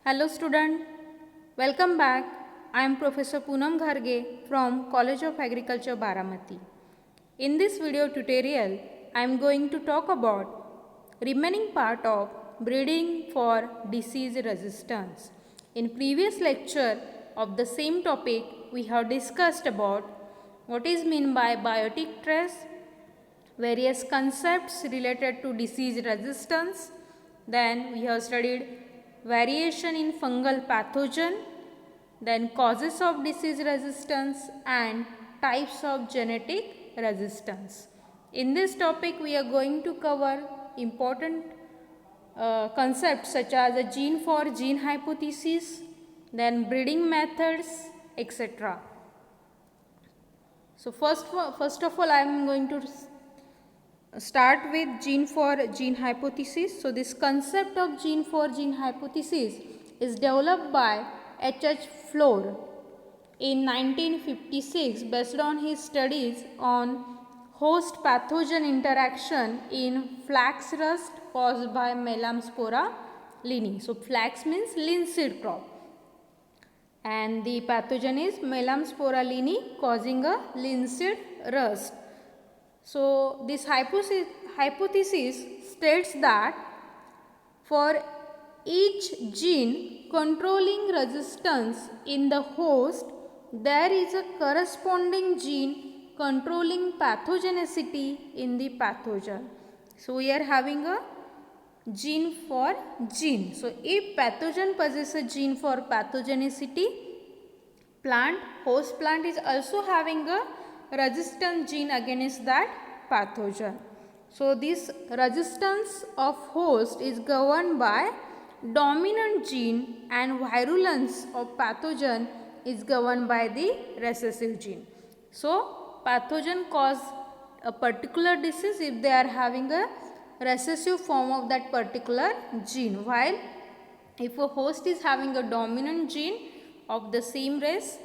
Hello student, welcome back. I am Professor Gharge from College of Agriculture Baramati. In this video tutorial, I am going to talk about remaining part of breeding for disease resistance. In previous lecture of the same topic, we have discussed about what is meant by biotic traits, various concepts related to disease resistance. Then we have studied variation in fungal pathogen, then causes of disease resistance and types of genetic resistance. In this topic we are going to cover important concepts such as a gene for gene hypothesis, then breeding methods, etc. So first of all I am going to start with gene for gene hypothesis. So this concept of gene for gene hypothesis is developed by H. Flor in 1956 based on his studies on host pathogen interaction in flax rust caused by Melamspora lini. So flax means linseed crop and the pathogen is Melamspora lini causing a linseed rust. So this hypothesis states that for each gene controlling resistance in the host, there is a corresponding gene controlling pathogenicity in the pathogen. So we are having a gene for gene. So if pathogen possesses a gene for pathogenicity, host plant is also having a resistant gene against that pathogen. So this resistance of host is governed by dominant gene and virulence of pathogen is governed by the recessive gene. So pathogen cause a particular disease if they are having a recessive form of that particular gene, while if a host is having a dominant gene of the same race,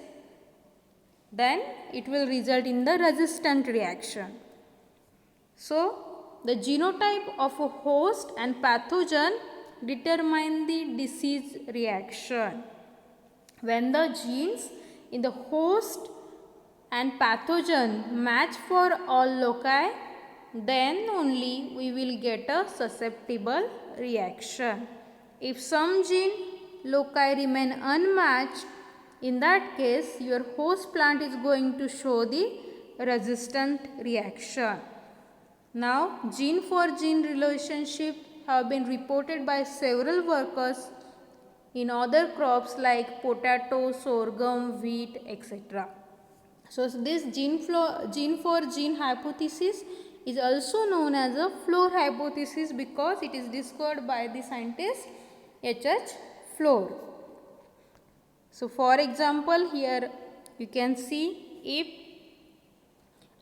then it will result in the resistant reaction. So the genotype of a host and pathogen determine the disease reaction. When the genes in the host and pathogen match for all loci, then only we will get a susceptible reaction. If some gene loci remain unmatched, in that case your host plant is going to show the resistant reaction. Now gene for gene relationship have been reported by several workers in other crops like potato, sorghum, wheat, etc. So this gene for gene hypothesis is also known as a Flor hypothesis because it is discovered by the scientist H. Flor. So for example, here you can see if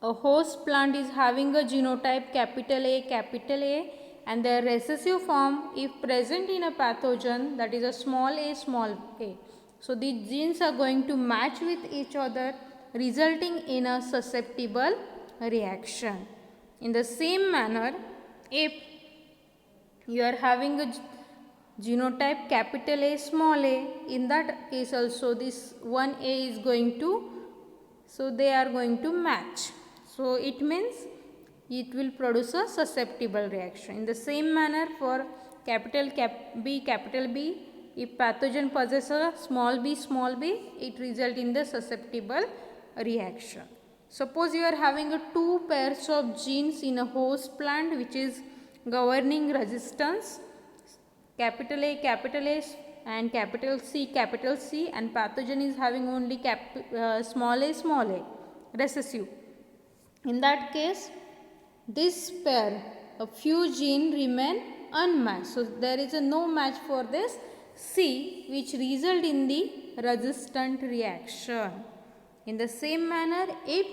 a host plant is having a genotype capital A and their recessive form if present in a pathogen, that is a small a. So these genes are going to match with each other, resulting in a susceptible reaction. In the same manner, if you are having a genotype capital A small a, in that case also this one A is going to, so they are going to match. So it means it will produce a susceptible reaction. In the same manner for capital B, if pathogen possesses a small b, it result in the susceptible reaction. Suppose you are having a two pairs of genes in a host plant which is governing resistance, capital A and capital C, and pathogen is having only small a, recessive. In that case, this pair, a few genes remain unmatched. So there is a no match for this C, which result in the resistant reaction. In the same manner, if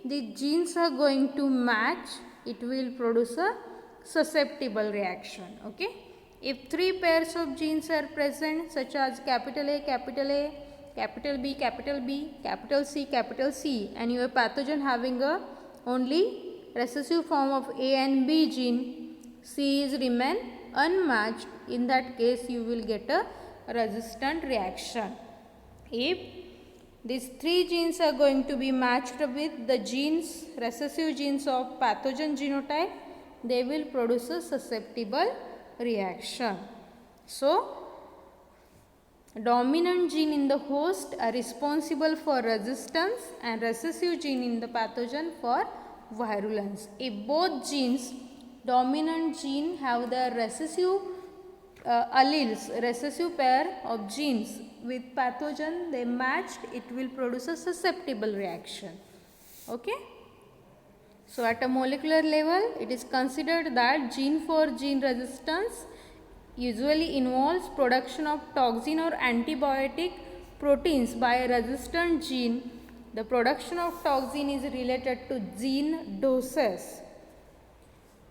the genes are going to match, it will produce a susceptible reaction. Okay. If three pairs of genes are present such as capital A, capital B, capital C, and your pathogen having a only recessive form of A and B gene, C is remain unmatched, in that case you will get a resistant reaction. If these three genes are going to be matched with the genes, recessive genes of pathogen genotype, they will produce a susceptible reaction. So, dominant gene in the host are responsible for resistance and recessive gene in the pathogen for virulence. If both genes, dominant gene have the recessive alleles, recessive pair of genes with pathogen, they matched, it will produce a susceptible reaction. Okay. So, at a molecular level, it is considered that gene for gene resistance usually involves production of toxin or antibiotic proteins by a resistant gene. The production of toxin is related to gene doses.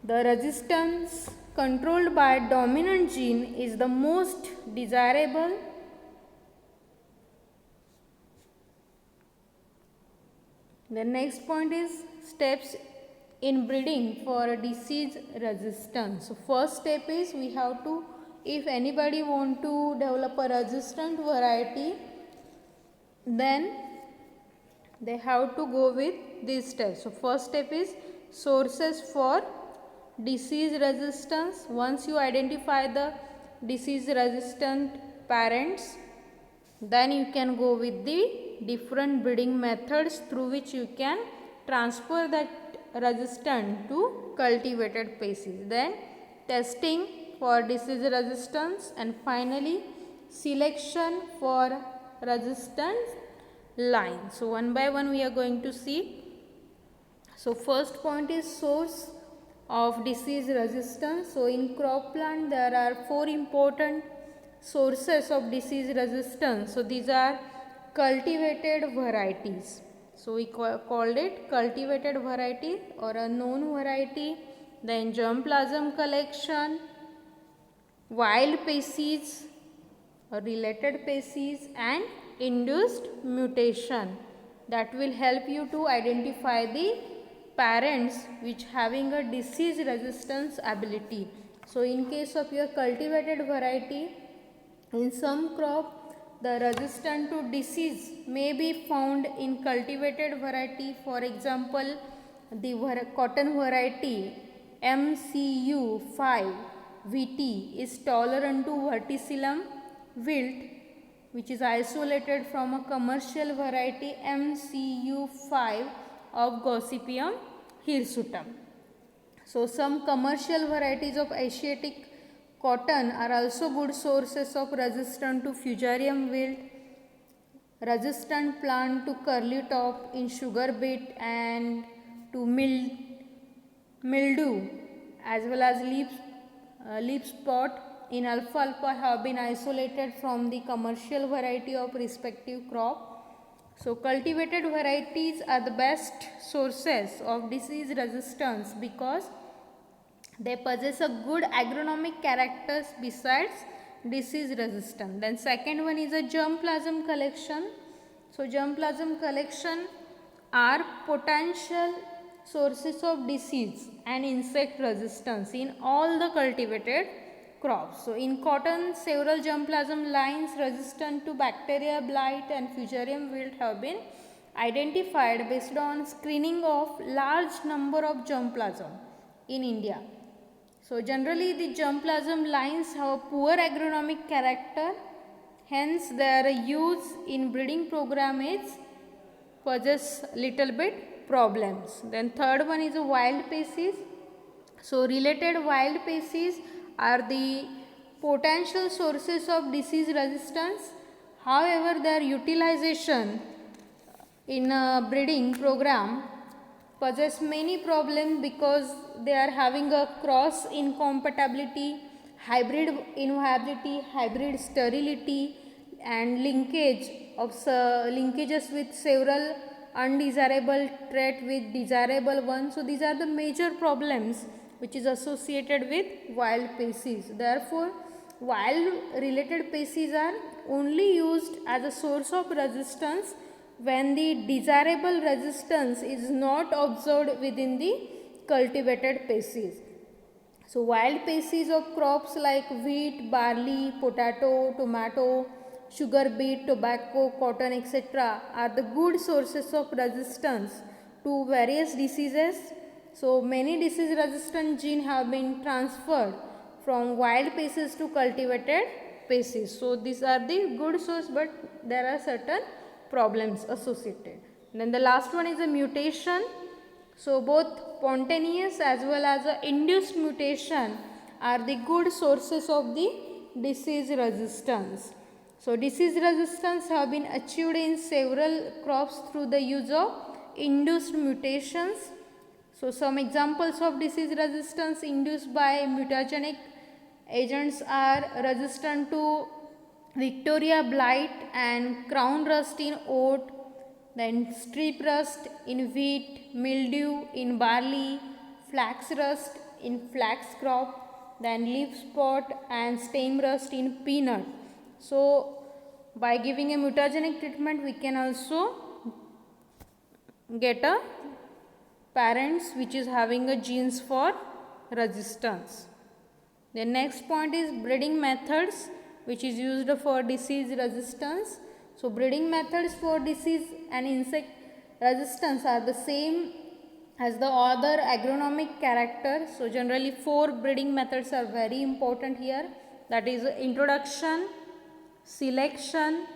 The resistance controlled by dominant gene is the most desirable. The next point is steps in breeding for disease resistance. So, first step is we have to, if anybody want to develop a resistant variety, then they have to go with these steps. So, first step is sources for disease resistance. Once you identify the disease resistant parents, then you can go with the different breeding methods through which you can transfer that resistant to cultivated species. Then testing for disease resistance, and finally selection for resistant lines. So, one by one we are going to see. So, first point is source of disease resistance. So, in crop plant there are 4 important sources of disease resistance. So, these are cultivated varieties. So, we called it cultivated variety or a known variety, then germplasm collection, wild species or related species, and induced mutation. That will help you to identify the parents which having a disease resistance ability. So, in case of your cultivated variety, in some crop the resistance to disease may be found in cultivated variety. For example, the cotton variety MCU5 VT is tolerant to verticillium wilt, which is isolated from a commercial variety MCU5 of Gossypium hirsutum. So, some commercial varieties of Asiatic cotton are also good sources of resistance to fusarium wilt, resistant plant to curly top in sugar beet and to mildew, as well as leaf spot in alfalfa have been isolated from the commercial variety of respective crop. So, cultivated varieties are the best sources of disease resistance because they possess a good agronomic characters besides disease resistance. Then second one is a germplasm collection. So, germplasm collection are potential sources of disease and insect resistance in all the cultivated crops. So, in cotton, several germplasm lines resistant to bacteria blight and fusarium wilt have been identified based on screening of large number of germplasm in India. So, generally the germplasm lines have a poor agronomic character, hence their use in breeding program is possess little bit problems. Then third one is a wild species. So, related wild species are the potential sources of disease resistance. However, their utilization in a breeding program possess many problems because they are having a cross incompatibility, hybrid inviability, hybrid sterility, and linkages with several undesirable trait with desirable ones. So, these are the major problems which is associated with wild species. Therefore, wild related species are only used as a source of resistance when the desirable resistance is not observed within the cultivated species. So wild species of crops like wheat, barley, potato, tomato, sugar beet, tobacco, cotton, etc. are the good sources of resistance to various diseases. So many disease resistant genes have been transferred from wild species to cultivated species. So these are the good source, but there are certain problems associated. Then the last one is a mutation. So both spontaneous as well as induced mutation are the good sources of the disease resistance. So disease resistance have been achieved in several crops through the use of induced mutations. So some examples of disease resistance induced by mutagenic agents are resistant to Victoria blight and crown rust in oat, then strip rust in wheat, mildew in barley, flax rust in flax crop, then leaf spot and stem rust in peanut. So by giving a mutagenic treatment we can also get a parents which is having a genes for resistance. The next point is breeding methods which is used for disease resistance. So breeding methods for disease and insect resistance are the same as the other agronomic character. So generally 4 breeding methods are very important here, that is introduction, selection,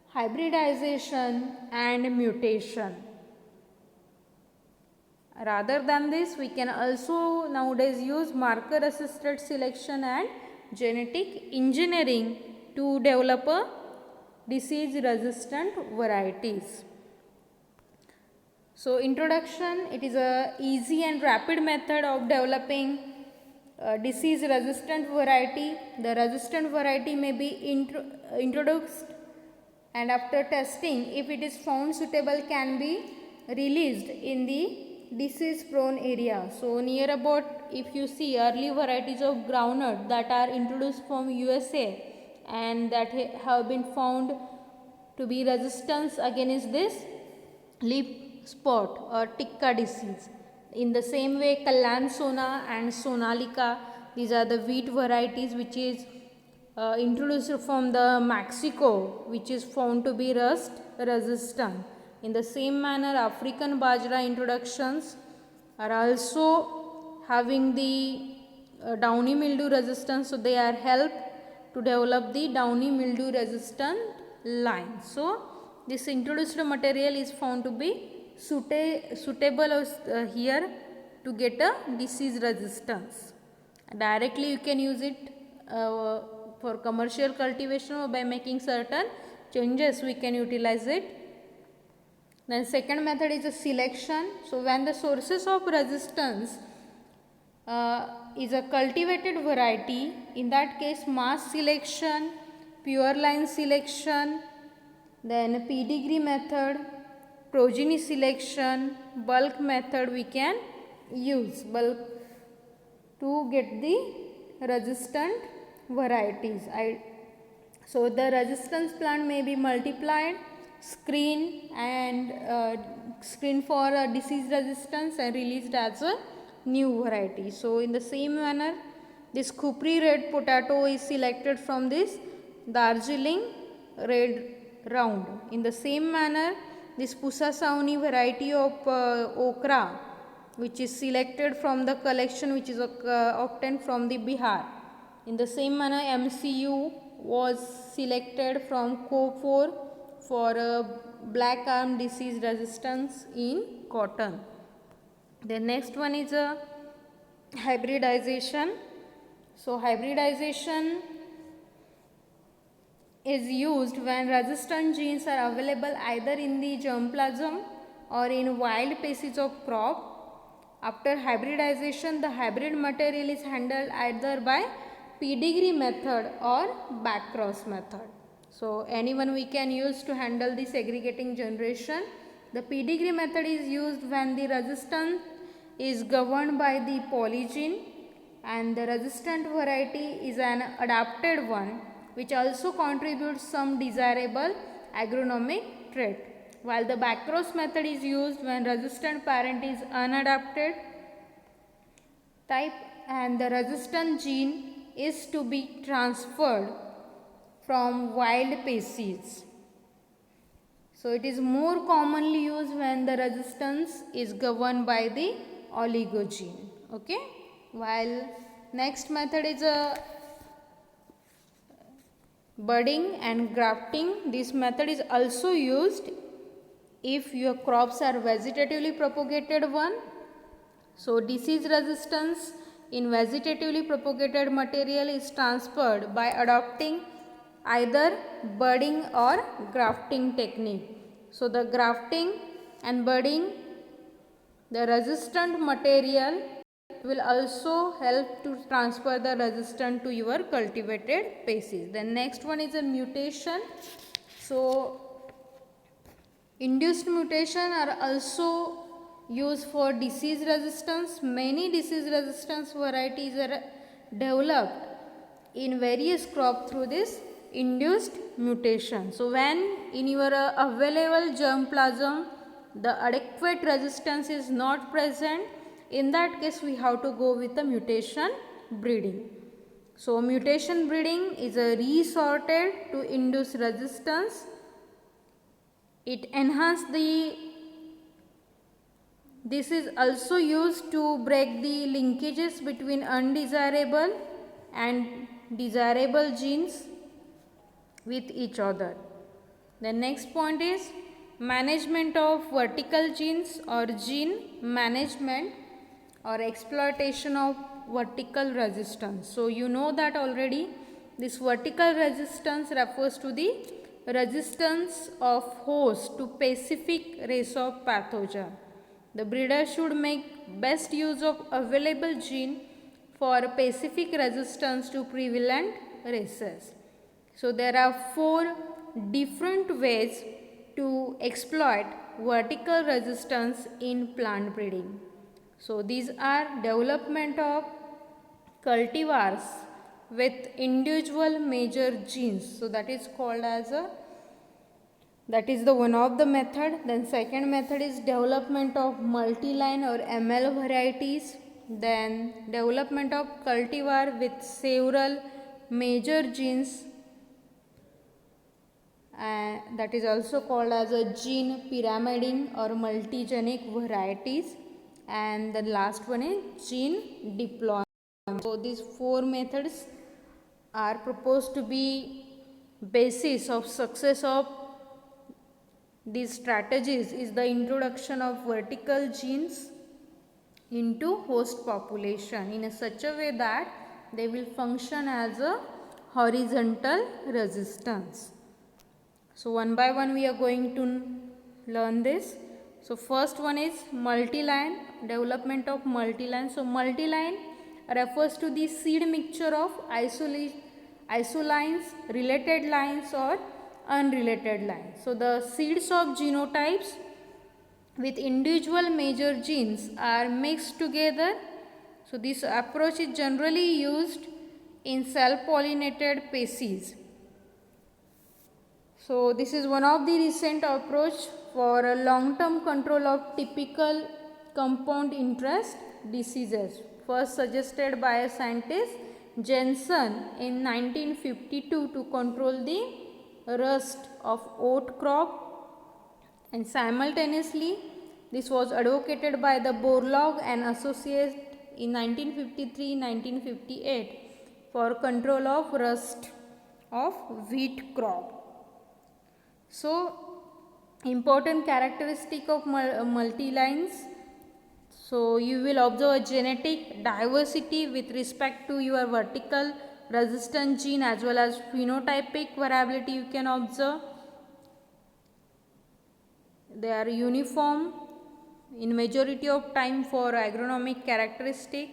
hybridization and mutation. Rather than this, we can also nowadays use marker assisted selection and genetic engineering to develop a disease resistant varieties. So introduction, it is a easy and rapid method of developing disease resistant variety. The resistant variety may be introduced, and after testing, if it is found suitable, can be released in the disease prone area. So near about, if you see early varieties of groundnut that are introduced from USA and that have been found to be resistant against this leaf spot or tikka disease. In the same way, Kalyan Sona and Sonalika, these are the wheat varieties which is introduced from the Mexico, which is found to be rust resistant. In the same manner, African Bajra introductions are also having the downy mildew resistance, so they are helped to develop the downy mildew resistant line. So this introduced material is found to be suitable here to get a disease resistance. Directly you can use it for commercial cultivation, or by making certain changes we can utilize it. Then second method is a selection. So when the sources of resistance is a cultivated variety, in that case mass selection, pure line selection, then pedigree method, progeny selection, bulk method we can use bulk to get the resistant varieties. So the resistance plant may be multiplied, screen for disease resistance and released as a new variety. So in the same manner, this Khupri red potato is selected from this Darjeeling red round. In the same manner, this Pusa Sauni variety of okra, which is selected from the collection which is obtained from the Bihar. In the same manner, MCU was selected from Co4 for black arm disease resistance in cotton. The next one is a hybridization. So hybridization is used when resistant genes are available either in the germplasm or in wild species of crop. After hybridization, the hybrid material is handled either by pedigree method or backcross method. So anyone we can use to handle the segregating generation. The pedigree method is used when the resistance is governed by the polygene and the resistant variety is an adapted one which also contributes some desirable agronomic trait, while the backcross method is used when resistant parent is unadapted type and the resistant gene is to be transferred from wild species. So it is more commonly used when the resistance is governed by the oligogene. Okay, while next method is a budding and grafting. This method is also used if your crops are vegetatively propagated one. So disease resistance in vegetatively propagated material is transferred by adopting either budding or grafting technique. So the grafting and budding, the resistant material will also help to transfer the resistance to your cultivated species. Then next one is a mutation. So induced mutation are also used for disease resistance. Many disease resistance varieties are developed in various crops through this induced mutation. So when in your available germplasm the adequate resistance is not present, in that case we have to go with the mutation breeding. So mutation breeding is a resorted to induce resistance. It enhances this is also used to break the linkages between undesirable and desirable genes with each other. The next point is management of vertical genes or gene management or exploitation of vertical resistance. So you know that already this vertical resistance refers to the resistance of host to specific race of pathogen. The breeder should make best use of available gene for specific resistance to prevalent races. So there are 4 different ways to exploit vertical resistance in plant breeding. So these are development of cultivars with individual major genes. So that is called as that is the one of the method. Then second method is development of multi-line or ML varieties. Then development of cultivar with several major genes, that is also called as a gene pyramiding or multigenic varieties. And the last one is gene deployment. So these 4 methods are proposed to be basis of success of these strategies is the introduction of vertical genes into host population in such a way that they will function as a horizontal resistance. So one by one we are going to learn this. So first one is multi-line, development of multi-line. So multi-line refers to the seed mixture of isolines, related lines or unrelated lines. So the seeds of genotypes with individual major genes are mixed together. So this approach is generally used in self-pollinated species. So this is one of the recent approach for a long-term control of typical compound interest diseases, first suggested by a scientist Jensen in 1952 to control the rust of oat crop, and simultaneously this was advocated by the Borlaug and Associates in 1953-1958 for control of rust of wheat crop. So important characteristic of multi-lines. So you will observe a genetic diversity with respect to your vertical resistant gene as well as phenotypic variability you can observe. They are uniform in majority of time for agronomic characteristic.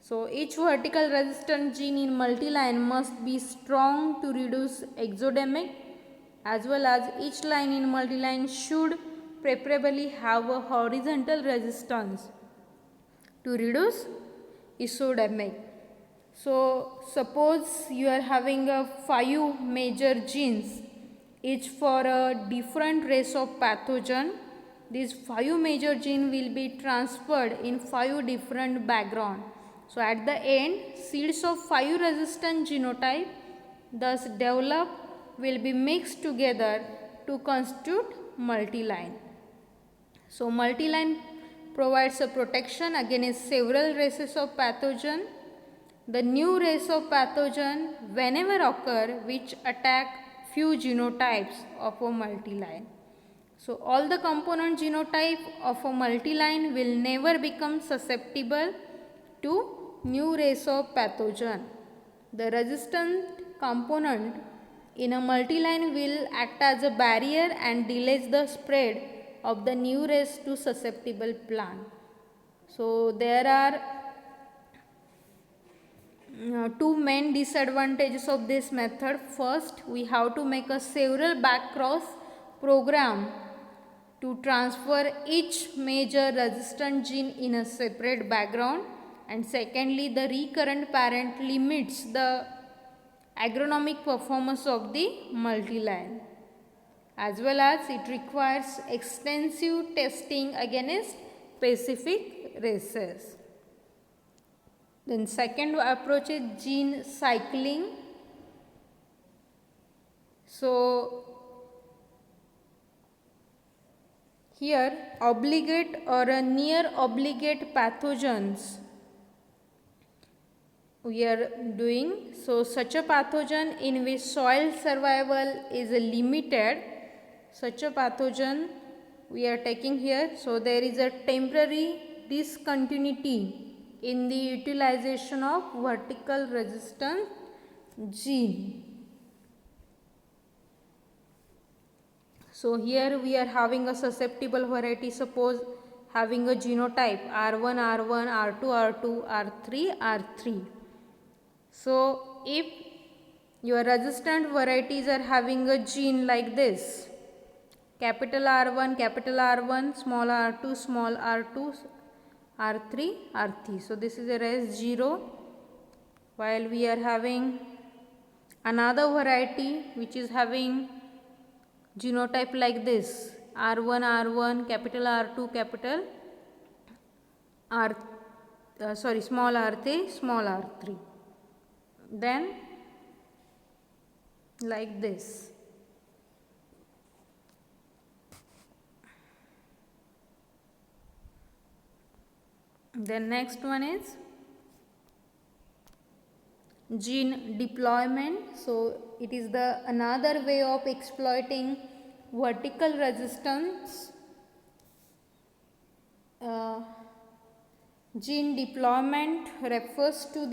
So each vertical resistant gene in multi-line must be strong to reduce exodemic, as well as each line in multi-line should preferably have a horizontal resistance to reduce isodemic. So suppose you are having a 5 major genes, each for a different race of pathogen. These 5 major genes will be transferred in 5 different background. So at the end, seeds of 5 resistant genotype thus develop will be mixed together to constitute multiline. So multiline provides a protection against several races of pathogen. The new race of pathogen whenever occur which attack few genotypes of a multiline. So all the component genotype of a multiline will never become susceptible to new race of pathogen. The resistant component in a multiline will act as a barrier and delays the spread of the new race to susceptible plant. So there are two main disadvantages of this method. First, we have to make a several backcross program to transfer each major resistant gene in a separate background, and secondly, the recurrent parent limits the agronomic performance of the multiline, as well as it requires extensive testing against specific races. Then second approach is gene cycling. So here obligate or a near obligate pathogens we are doing. So such a pathogen in which soil survival is limited, such a pathogen we are taking here. So there is a temporary discontinuity in the utilization of vertical resistant gene. So here we are having a susceptible variety, suppose having a genotype R1, R1, R2, R2, R3, R3. So if your resistant varieties are having a gene like this, capital R1, small r2, small r2, R3, R3. So this is a res 0, while we are having another variety which is having genotype like this, R1, capital R2, capital small r3, small r3. Then like this. Then next one is gene deployment. So it is the another way of exploiting vertical resistance. Gene deployment refers to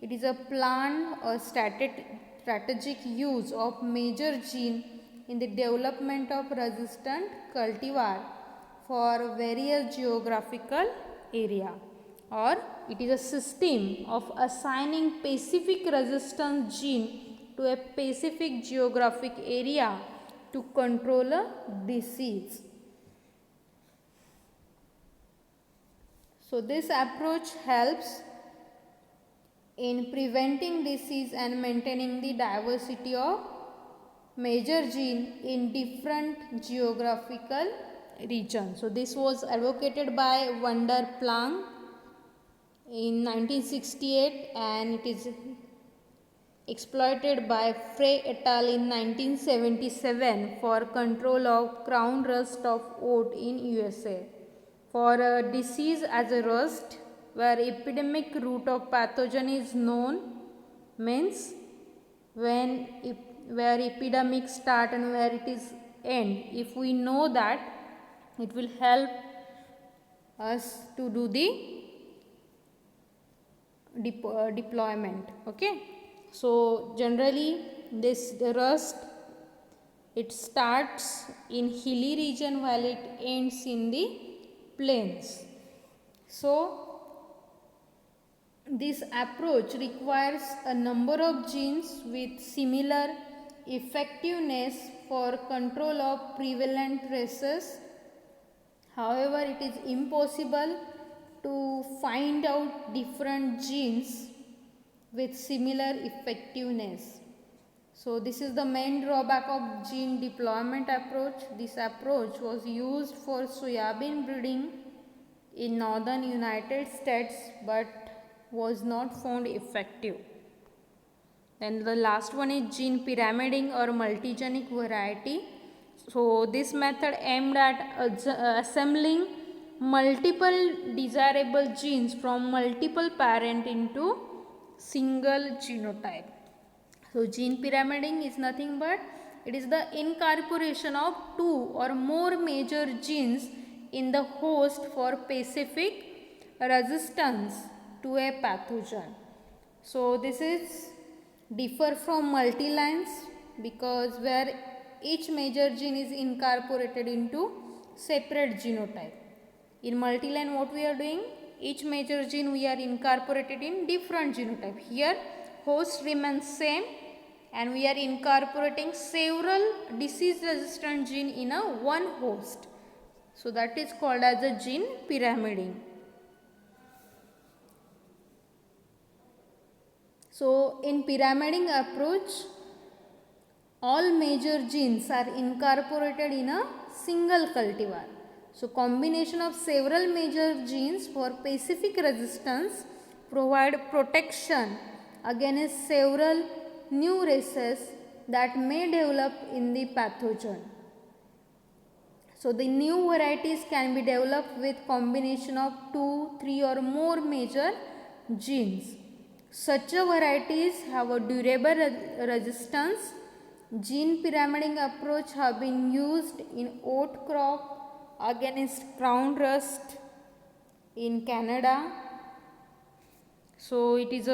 it is a planned or strategic use of major gene in the development of resistant cultivar for various geographical area, or it is a system of assigning specific resistance gene to a specific geographic area to control a disease. So this approach helps in preventing disease and maintaining the diversity of major gene in different geographical regions. So this was advocated by van der Planck in 1968 and it is exploited by Frey et al. In 1977 for control of crown rust of oat in USA. For a disease as a rust where epidemic route of pathogen is known, means where epidemic start and where it is end, if we know that, it will help us to do the deployment. Okay, so generally the rust, it starts in hilly region while it ends in the plains. So this approach requires a number of genes with similar effectiveness for control of prevalent races. However, it is impossible to find out different genes with similar effectiveness. So this is the main drawback of gene deployment approach. This approach was used for soybean breeding in northern United States, but was not found effective. Then the last one is gene pyramiding or multigenic variety. So this method aimed at assembling multiple desirable genes from multiple parents into single genotype. So gene pyramiding is nothing but it is the incorporation of two or more major genes in the host for specific resistance to a pathogen. So this is differ from multilines because where each major gene is incorporated into separate genotype. In multiline what we are doing? Each major gene we are incorporated in different genotype. Here host remains same and we are incorporating several disease resistant gene in a one host. So that is called as a gene pyramiding. So in pyramiding approach, all major genes are incorporated in a single cultivar. So combination of several major genes for specific resistance provide protection against several new races that may develop in the pathogen. So the new varieties can be developed with combination of 2, 3 or more major genes. Such a varieties have a durable resistance. Gene pyramiding approach have been used in oat crop against crown rust in Canada. So it is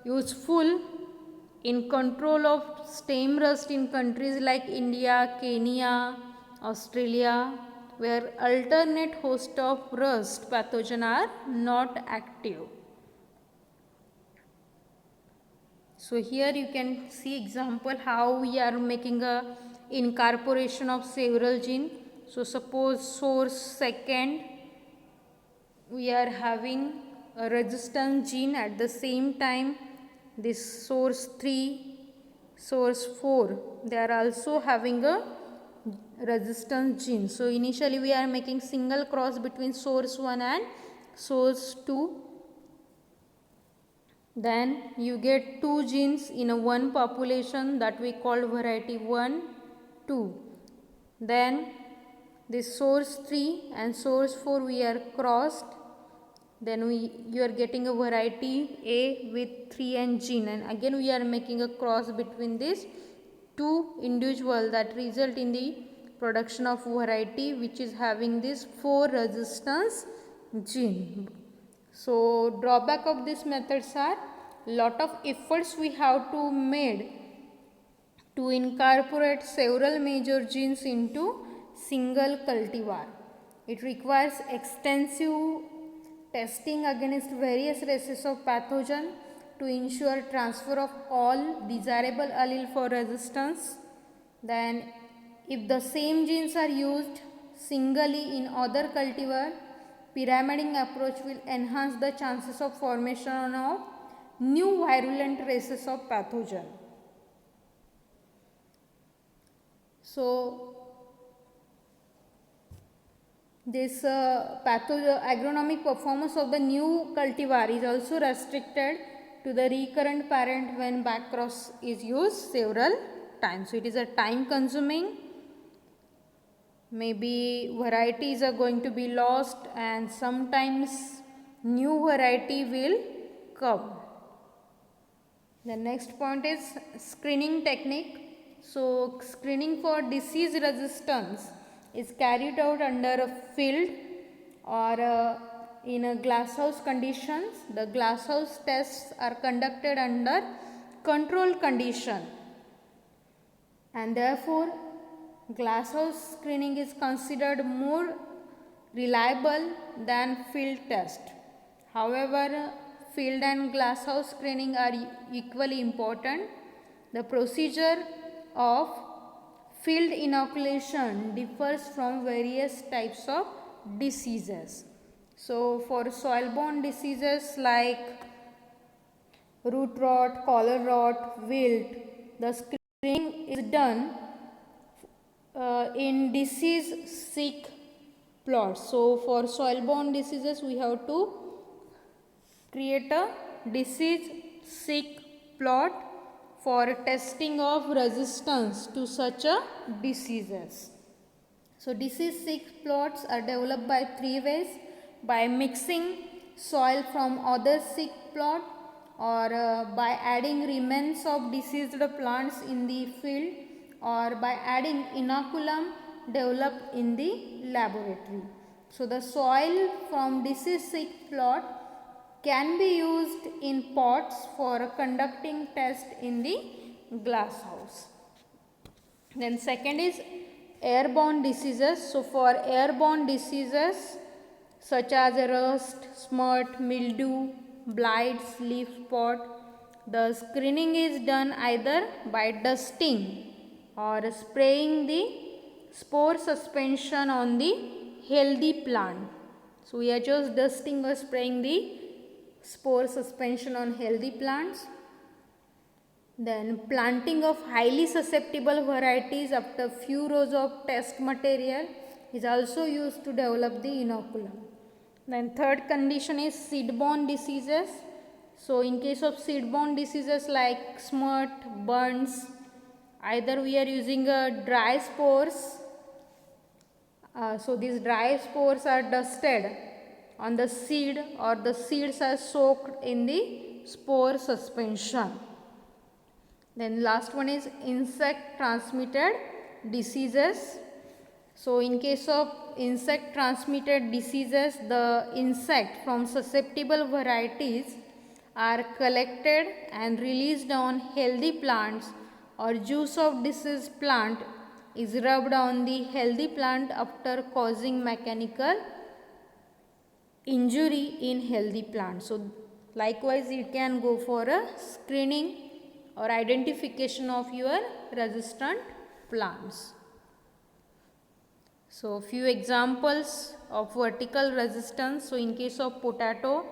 useful in control of stem rust in countries like India, Kenya, Australia, where alternate host of rust pathogen are not active. So here you can see example how we are making a incorporation of several gene. So suppose source second we are having a resistance gene, at the same time this source 3, source 4 they are also having a resistance gene. So initially we are making single cross between source 1 and source 2. Then you get two genes in a one population that we call variety 1, 2. Then this source 3 and source 4 we are crossed. Then you are getting a variety A with 3N gene, and again we are making a cross between these two individuals that result in the production of variety which is having this 4 resistance gene. So drawback of these methods are lot of efforts we have to made to incorporate several major genes into single cultivar. It requires extensive testing against various races of pathogen to ensure transfer of all desirable allele for resistance. Then if the same genes are used singly in other cultivar, pyramiding approach will enhance the chances of formation of new virulent races of pathogen. So this agronomic performance of the new cultivar is also restricted to the recurrent parent when backcross is used several times. So it is a time consuming, maybe varieties are going to be lost and sometimes new variety will come. The next point is screening technique. So screening for disease resistance is carried out under a field or in a glasshouse conditions. The glasshouse tests are conducted under controlled condition, and therefore glasshouse screening is considered more reliable than field test. However, field and glasshouse screening are equally important. The procedure of field inoculation differs from various types of diseases. So for soil-borne diseases like root rot, collar rot, wilt, the screening is done in disease sick plots. So for soil-borne diseases we have to create a disease sick plot for testing of resistance to such a diseases. So disease sick plots are developed by three ways: by mixing soil from other sick plot, or by adding remains of diseased plants in the field, or by adding inoculum developed in the laboratory. So the soil from disease sick plot can be used in pots for conducting test in the glass house. Then second is airborne diseases. So for airborne diseases such as rust, smut, mildew, blights, leaf spot, the screening is done either by dusting or spraying the spore suspension on the healthy plant. So we are just dusting or spraying the spore suspension on healthy plants. Then planting of highly susceptible varieties after few rows of test material is also used to develop the inoculum. Then third condition is seed-borne diseases. So in case of seed-borne diseases like smut, burns, either we are using dry spores. So these dry spores are dusted on the seed, or the seeds are soaked in the spore suspension. Then last one is insect transmitted diseases. So in case of insect transmitted diseases, the insect from susceptible varieties are collected and released on healthy plants, or juice of diseased plant is rubbed on the healthy plant after causing mechanical injury in healthy plants. So likewise it can go for a screening or identification of your resistant plants. So few examples of vertical resistance. So in case of potato,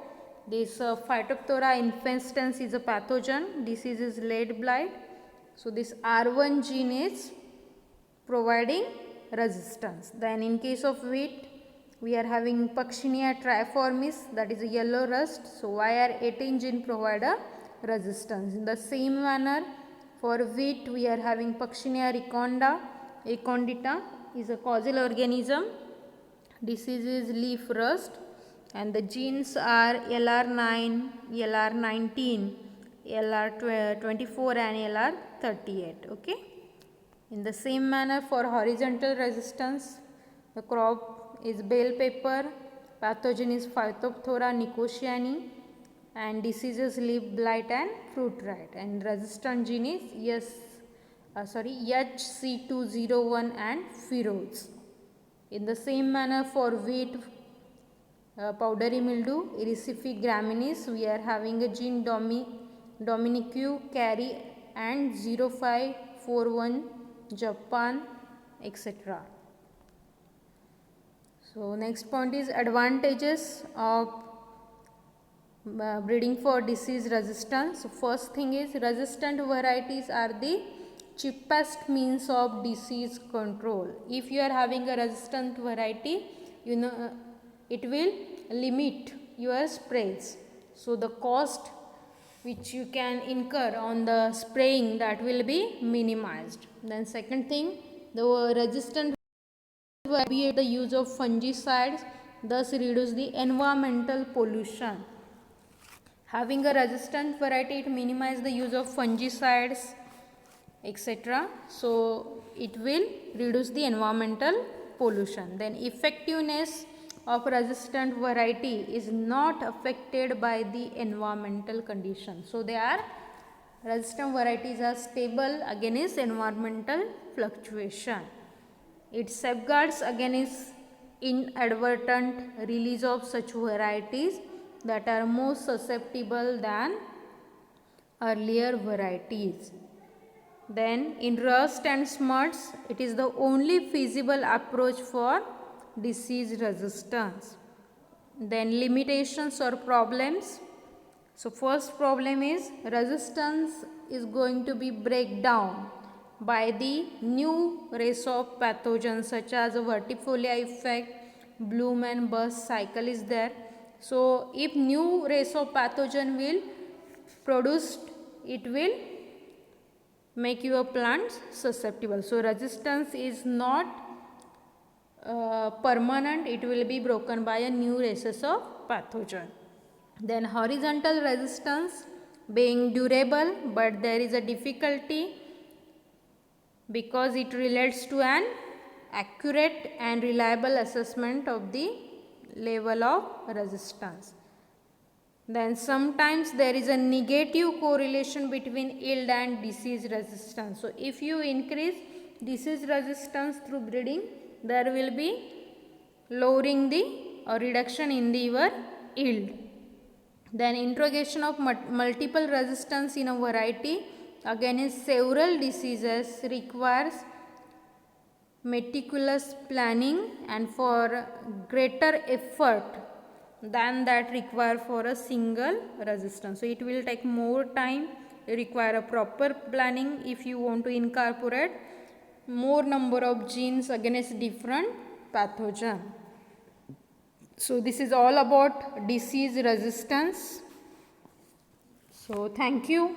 this Phytophthora infestans is a pathogen. Disease is lead blight. So this R1 gene is providing resistance. Then in case of wheat, we are having Puccinia triformis, that is a yellow rust. So YR18 gene provide a resistance. In the same manner, for wheat we are having Puccinia recondita is a causal organism. Disease is leaf rust, and the genes are LR9, LR19, LR24 and LR38. Okay. In the same manner, for horizontal resistance, the crop is bell pepper, pathogen is Phytophthora nicotiani, and diseases leaf blight and fruit rot, and resistant gene is HC201 and Firoz. In the same manner, for wheat, powdery mildew, Erisifi graminis, we are having a gene Dominique carry and 0541 Japan, etc. So next point is advantages of breeding for disease resistance. So first thing is resistant varieties are the cheapest means of disease control. If you are having a resistant variety, it will limit your sprays. So the cost which you can incur on the spraying, that will be minimized. Then second thing, the resistant will be the use of fungicides, thus reduce the environmental pollution. Having a resistant variety, it minimizes the use of fungicides, etc. So it will reduce the environmental pollution. Then effectiveness of resistant variety is not affected by the environmental conditions. So they are resistant varieties are stable against environmental fluctuation. It safeguards against inadvertent release of such varieties that are more susceptible than earlier varieties. Then in rust and smuts, it is the only feasible approach for disease resistance. Then limitations or problems. So first problem is resistance is going to be breakdown by the new race of pathogens such as a vertifolia effect, bloom and burst cycle is there. So if new race of pathogen will produced, it will make your plants susceptible. So resistance is not permanent, it will be broken by a new races of pathogen. Then horizontal resistance being durable, but there is a difficulty because it relates to an accurate and reliable assessment of the level of resistance. Then sometimes there is a negative correlation between yield and disease resistance. So if you increase disease resistance through breeding, there will be lowering the or reduction in the your yield. Then interrogation of multiple resistance in a variety against several diseases requires meticulous planning and for greater effort than that required for a single resistance. So it will take more time, require a proper planning if you want to incorporate more number of genes against different pathogen. So this is all about disease resistance. So thank you.